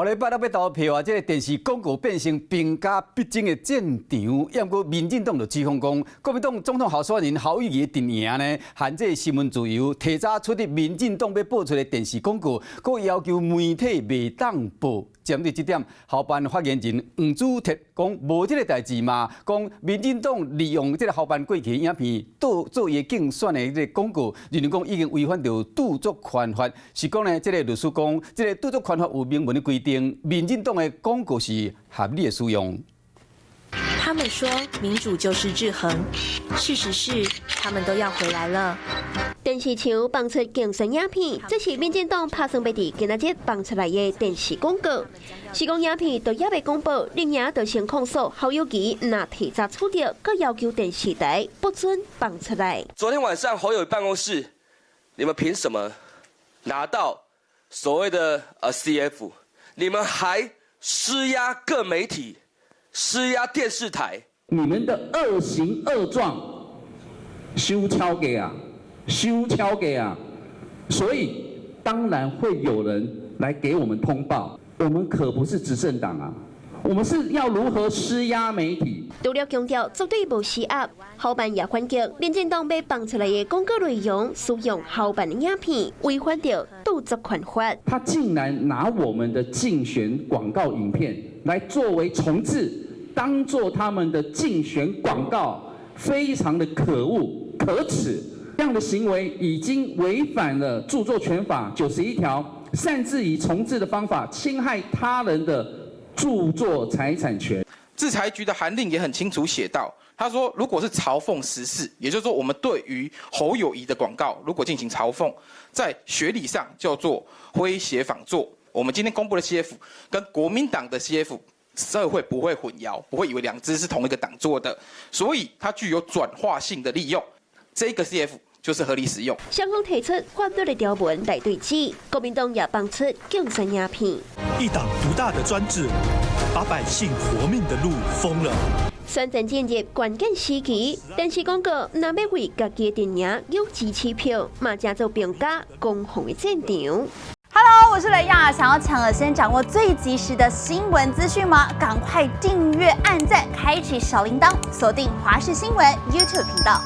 后礼拜六要投票啊，这个电视广告变成兵家必争的战场。要不过民进党就指控讲，国民党总统候选人侯友宜阵营呢，限制新闻自由，提早出的民进党要播出的电视广告，佮要求媒体袂当播。针对这点，校办发言人黄祖铁讲无这个代志嘛，讲民进党利用这个校办过去影片做伊竞选的这个广告，认为讲已经违反到著作权法。是讲呢，这个律师讲，这个著作权法有明文的规定，民进党的广告是合理的使用。他们说民主就是制衡，事实是他们都要回来了。电视墙放出竞选影片，这是民进党拍算要伫今仔日放出来的电视广告。是讲影片都还未公布，另外就先控诉侯友宜若提早出掉，佮要求电视台不准放出来。昨天晚上侯友宜办公室，你们凭什么拿到所谓的CF？ 你们还施压各媒体？施压电视台，你们的恶行恶状，收敲给啊，所以当然会有人来给我们通报。我们可不是执政党啊，我们是要如何施压媒体。除了强调绝对无施压，校办也反击民进党要放出来的广告内容，使用校办的影片，违反到著作权法。他竟然拿我们的竞选广告影片来作为重制，当作他们的竞选广告，非常的可恶可耻。这样的行为已经违反了著作权法91条，擅自以重制的方法侵害他人的著作财产权。制裁局的函令也很清楚写到，他说，如果是嘲讽时事，也就是说，我们对于侯友宜的广告如果进行嘲讽，在学理上叫做诙谐仿作。我们今天公布的 CF 跟国民党的 CF， 社会不会混淆，不会以为两支是同一个党做的，所以它具有转化性的利用。这个 CF 就是合理使用。双方提出反对的条文来对峙，国民党也放出竞选影片。一党独大的专制，把百姓活命的路封了。选战进入关键时期，电视广告若要为家己的阵营有支持票，嘛正做兵家攻防的战场。Hello， 我是雷亚，想要抢而先掌握最及时的新闻资讯吗？赶快订阅、按赞、开启小铃铛，锁定华视新闻 YouTube 频道。